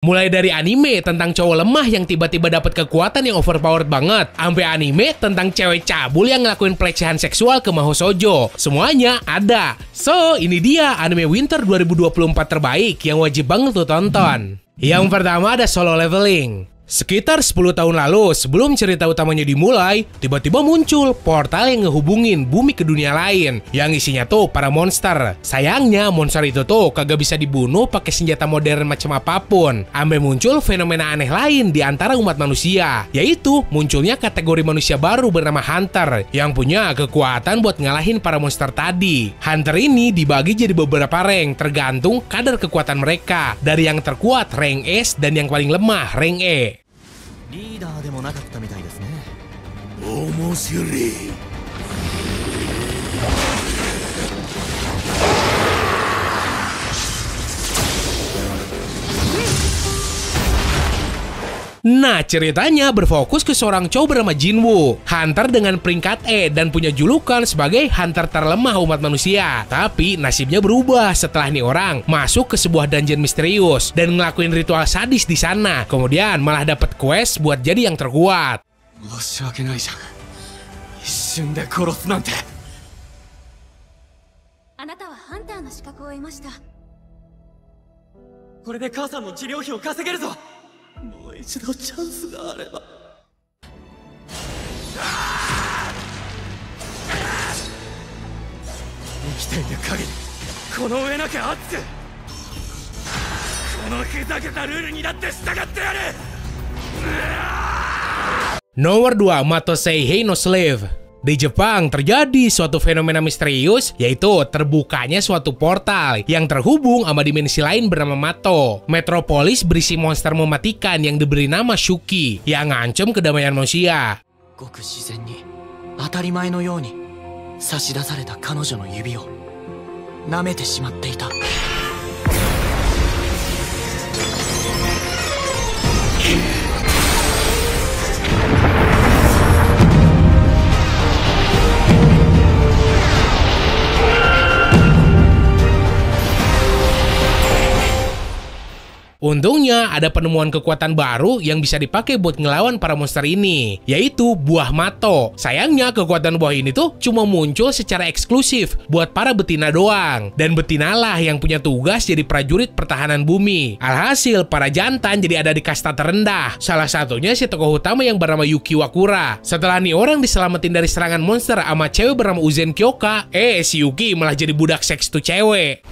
Mulai dari anime tentang cowok lemah yang tiba-tiba dapat kekuatan yang overpowered banget, sampai anime tentang cewek cabul yang ngelakuin pelecehan seksual ke Mahoshoujo. Semuanya ada. So, ini dia anime Winter 2024 terbaik yang wajib banget lo tonton. Yang pertama ada Solo Leveling. Sekitar 10 tahun lalu, sebelum cerita utamanya dimulai, tiba-tiba muncul portal yang ngehubungin bumi ke dunia lain, yang isinya tuh para monster. Sayangnya, monster itu tuh kagak bisa dibunuh pakai senjata modern macam apapun. Ambe muncul fenomena aneh lain di antara umat manusia, yaitu munculnya kategori manusia baru bernama Hunter, yang punya kekuatan buat ngalahin para monster tadi. Hunter ini dibagi jadi beberapa rank, tergantung kadar kekuatan mereka, dari yang terkuat rank S dan yang paling lemah rank E. リーダーでもなかったみたいですね。面白い。Nah, ceritanya berfokus ke seorang cowok bernama Jinwoo, hunter dengan peringkat E dan punya julukan sebagai hunter terlemah umat manusia. Tapi nasibnya berubah setelah nih orang masuk ke sebuah dungeon misterius dan ngelakuin ritual sadis di sana. Kemudian malah dapat quest buat jadi yang terkuat. 申し訳ないじゃん。一瞬で殺すなんて。あなたはハンターの資格を得ました。これで母さんの治療費を稼げるぞ。もう一度チャンスがあれば。生きている限りこの上なきゃ熱く、このふざけたルールにだって従ってやる。Nomor 2, Matosei no Slave. Di Jepang terjadi suatu fenomena misterius, yaitu terbukanya suatu portal yang terhubung sama dimensi lain bernama Mato. Metropolis berisi monster mematikan yang diberi nama Shuki yang ngancam kedamaian manusia. ごく自然に当たり前のように差し出された彼女の指を舐めてしまっていた。 Untungnya ada penemuan kekuatan baru yang bisa dipakai buat ngelawan para monster ini, yaitu buah Mato. Sayangnya kekuatan buah ini tuh cuma muncul secara eksklusif buat para betina doang, dan betinalah yang punya tugas jadi prajurit pertahanan bumi. Alhasil para jantan jadi ada di kasta terendah. Salah satunya si tokoh utama yang bernama Yuki Wakura. Setelah nih orang diselamatin dari serangan monster sama cewek bernama Uzen Kyoka, si Yuki malah jadi budak seks tuh cewek.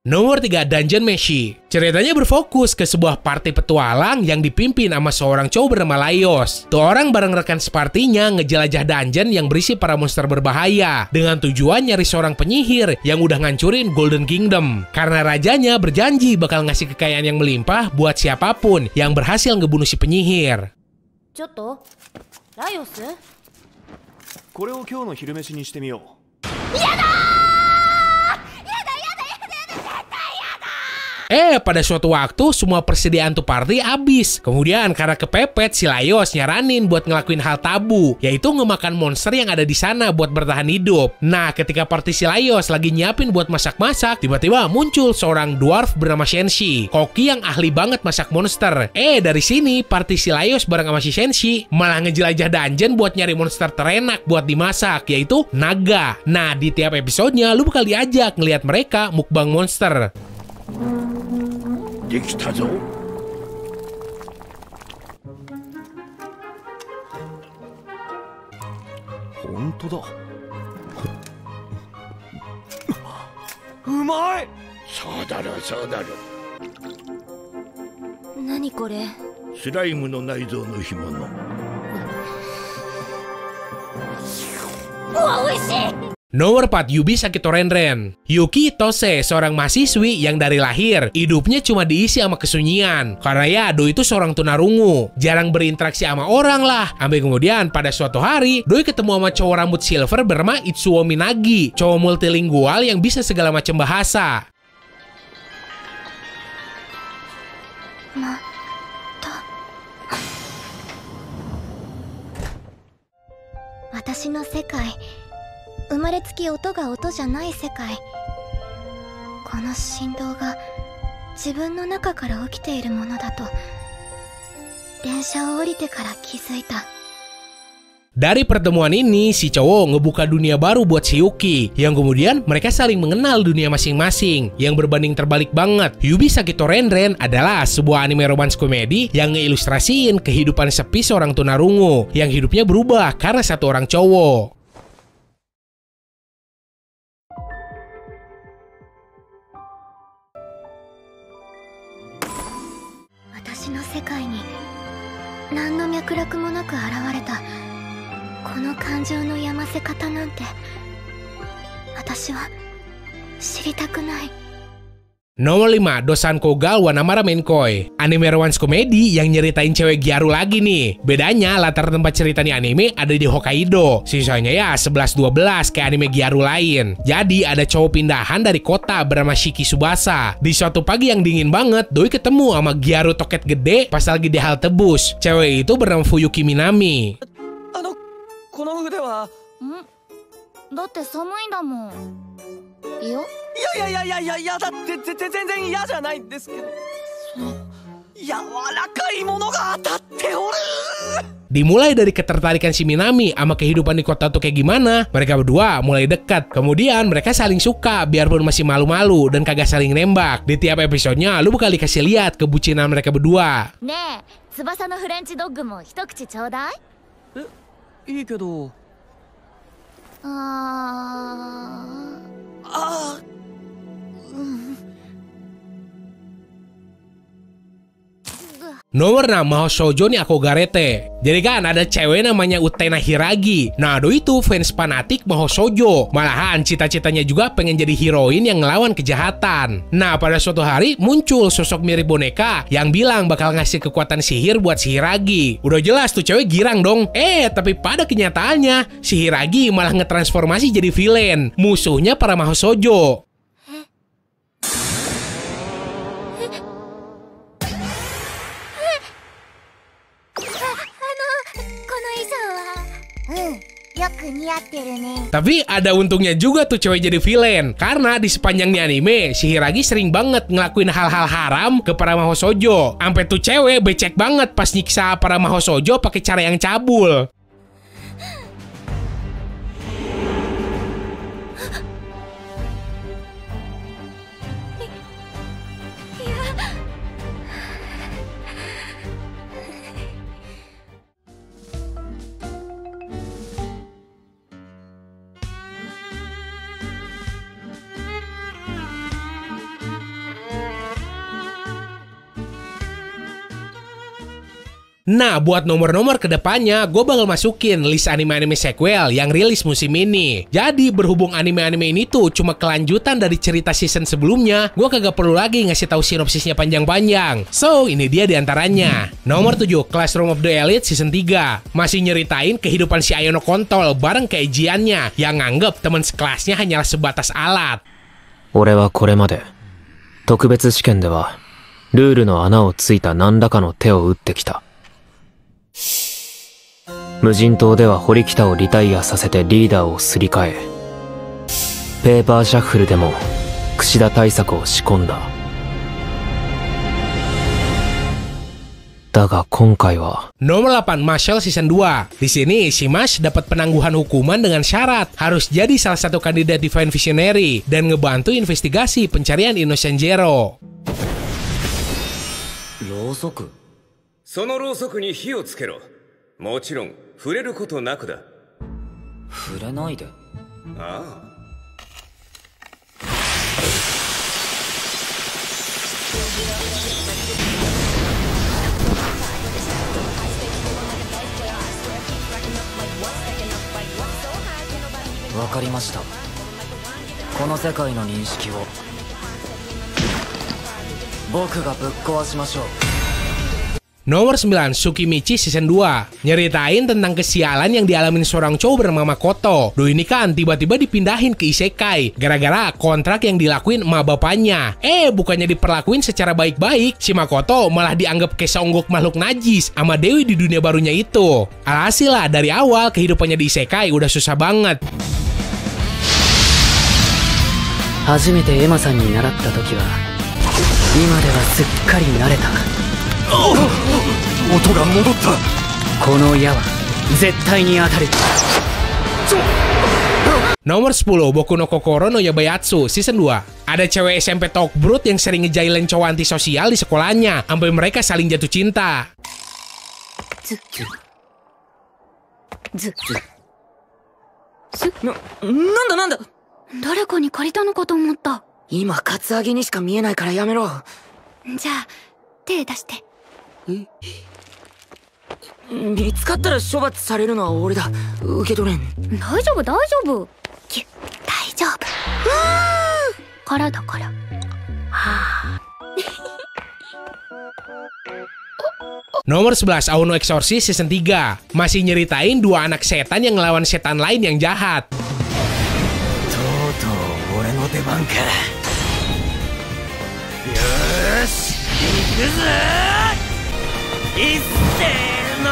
Nomor 3, Dungeon Meshi. Ceritanya berfokus ke sebuah party petualang yang dipimpin sama seorang cowok bernama Laios. Tuh orang bareng rekan separtinya ngejelajah dungeon yang berisi para monster berbahaya dengan tujuan nyari seorang penyihir yang udah ngancurin Golden Kingdom. Karena rajanya berjanji bakal ngasih kekayaan yang melimpah buat siapapun yang berhasil ngebunuh si penyihir. ちょっと、ライオス？これを今日の昼飯にしてみよう。 Pada suatu waktu semua persediaan tuh party habis. Kemudian karena kepepet, si Laios nyaranin buat ngelakuin hal tabu, yaitu ngemakan monster yang ada di sana buat bertahan hidup. Nah, ketika party si Laios lagi nyiapin buat masak-masak, tiba-tiba muncul seorang dwarf bernama Shenshi, koki yang ahli banget masak monster. Dari sini party si Laios bareng sama si Shenshi malah ngejelajah dungeon buat nyari monster terenak buat dimasak, yaitu naga. Nah, di tiap episodenya lu bakal diajak ngelihat mereka mukbang monster. できたぞ。本当だ。うまい。そうだろそうだろ。何これ？スライムの内臓の干物。うわ、美味しい！ Nomor 4, Yubi Sakito Renren. Yuki Tose, seorang mahasiswi yang dari lahir hidupnya cuma diisi sama kesunyian. Karena ya, Doi itu seorang tunarungu, jarang berinteraksi sama orang lah. Sampai kemudian pada suatu hari, Doi ketemu sama cowok rambut silver bernama Itsuo Minagi, cowok multilingual yang bisa segala macam bahasa. 私の世界、生まれつき音が音じゃない世界。この振動が自分の中から起きているものだと電車を降りてから気づいた。 Dari pertemuan ini, si cowok ngebuka dunia baru buat si Yuki, yang kemudian mereka saling mengenal dunia masing-masing. Yang berbanding terbalik banget, Yubi Sakito Renren adalah sebuah anime romance komedi yang ngeilustrasiin kehidupan sepi seorang tunarungu yang hidupnya berubah karena satu orang cowok. Watashi no sekai ni nan no myakuraku mo naku arawareta この感情のやませ方なんて私は知りたくない。 Nomor 5, Dosan Kogal Wanamara Menkoi. Anime romance komedi yang nyeritain cewek gyaru lagi nih. Bedanya latar tempat cerita nih anime ada di Hokkaido. Sisanya ya 11-12 kayak anime gyaru lain. Jadi ada cowok pindahan dari kota bernama Shiki Tsubasa. Di suatu pagi yang dingin banget, Doi ketemu sama gyaru toket gede pas lagi di halte bus. Cewek itu bernama Fuyuki Minami. この腕はだって寒いんだもん。いやいやだって全然嫌じゃないんですけど、柔らかいものが当たっておる。 Dimulai dari ketertarikan si Minami sama kehidupan di kota tuh kayak gimana, mereka berdua mulai dekat. Kemudian mereka saling suka biarpun masih malu-malu dan kagak saling nembak. Di tiap episodenya lu bakal dikasih lihat kebucinan mereka berdua. ねえ、翼のフレンチドッグも一口ちょうだい。いいけど。Nomor 6, Mahou Shoujo ni Akogarete. Jadi kan ada cewek namanya Utena Hiragi. Nah, Doi itu fans fanatik Mahou Shoujo. Malahan cita-citanya juga pengen jadi heroin yang ngelawan kejahatan. Nah, pada suatu hari muncul sosok mirip boneka yang bilang bakal ngasih kekuatan sihir buat si Hiragi. Udah jelas tuh cewek girang dong. Tapi pada kenyataannya si Hiragi malah ngetransformasi jadi villain, musuhnya para Mahou Shoujo. Tapi ada untungnya juga tuh cewek jadi villain, karena di sepanjang nih anime si Hiragi sering banget ngelakuin hal-hal haram ke para Mahou Shoujo. Sampai tuh cewek becek banget pas nyiksa para Mahou Shoujo pakai cara yang cabul. Nah, buat nomor-nomor kedepannya, gue bakal masukin list anime-anime sequel yang rilis musim ini. Jadi, berhubung anime-anime ini tuh cuma kelanjutan dari cerita season sebelumnya, gue kagak perlu lagi ngasih tahu sinopsisnya panjang-panjang. So, ini dia diantaranya. Nomor 7, Classroom of the Elite Season 3. Masih nyeritain kehidupan si Ayono Kontol bareng keijiannya yang nganggep teman sekelasnya hanyalah sebatas alat. 俺はこれまで特別試験ではルールの穴をついた何らかの手を打ってきた。無人島では堀北をリタイアさせてリーダーをすり替え、ペーパーシャッフルでも櫛田対策を仕込んだ。だが今回は Nomor 8, Marshall Season 2. Di sini si Mash dapat penangguhan hukuman dengan syarat harus jadi salah satu kandidat Divine Visionary dan ngebantu investigasi pencarian Innocent Zero. ろうそく。そのろうそくに火をつけろ。もちろん触れることなくだ。触れないで。ああ。わかりました。この世界の認識を僕がぶっ壊しましょう。 Nomor 9, Tsukimichi Season 2. Nyeritain tentang kesialan yang dialamin seorang cowok bernama Makoto. Doi ini kan tiba-tiba dipindahin ke isekai gara-gara kontrak yang dilakuin sama bapaknya. Bukannya diperlakuin secara baik-baik, si Makoto malah dianggap kesonggok makhluk najis sama Dewi di dunia barunya itu. Alhasil lah, dari awal kehidupannya di isekai udah susah banget. 初めてエマさんに習った時は今ではすっかり慣れた。音が戻った。この矢は絶対に当たる。 Nomor 10, Boku no Kokoro no Yabayatsu Season 2. Ada cewek SMP Tokbrut yang sering ngejailin cowok antisosial di sekolahnya sampai mereka saling jatuh cinta. なんだ誰かに借りたのかと思った。今カツアゲにしか見えないからやめろ。じゃあ手出して。見つかったら処罰されるのは俺だ。受け取れん。大丈夫大丈夫。大丈夫。からだから。Nomor 11, Ao no Exorcist Season 3. Masih nyeritain dua anak setan yang ngelawan setan lain yang jahat. 俺の出番か。よーし行くぞ。いっせーの。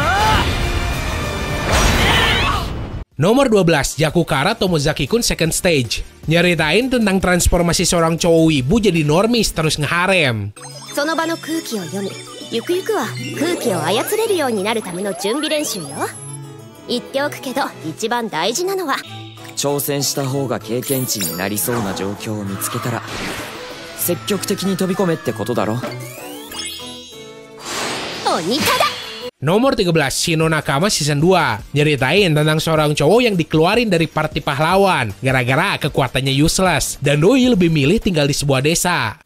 Nomor 12, Yakukara Tomozaki-kun Second Stage. Nyeritain tentang transformasi seorang cowok wibu jadi normis terus ngeharem. その場の空気を読み、ゆくゆくは空気を操れるようになるための準備練習よ。言っておくけど一番大事なのは挑戦した方が経験値になりそうな状況を見つけたら積極的に飛び込めってことだろ。鬼化だ。 Nomor 13, Shino Nakama Season 2. Nyeritain tentang seorang cowok yang dikeluarin dari party pahlawan gara-gara kekuatannya useless dan doi lebih milih tinggal di sebuah desa.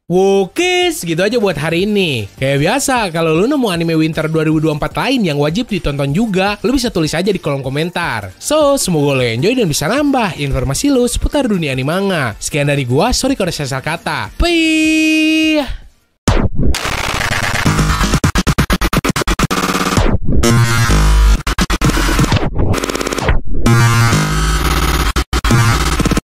Oke, segitu aja buat hari ini. Kayak biasa, kalau lu nemu anime Winter 2024 lain yang wajib ditonton juga, lu bisa tulis aja di kolom komentar. So, semoga lu enjoy dan bisa nambah informasi lu seputar dunia anime manga. Sekian dari gua, sorry kalau ada salah kata. Bye!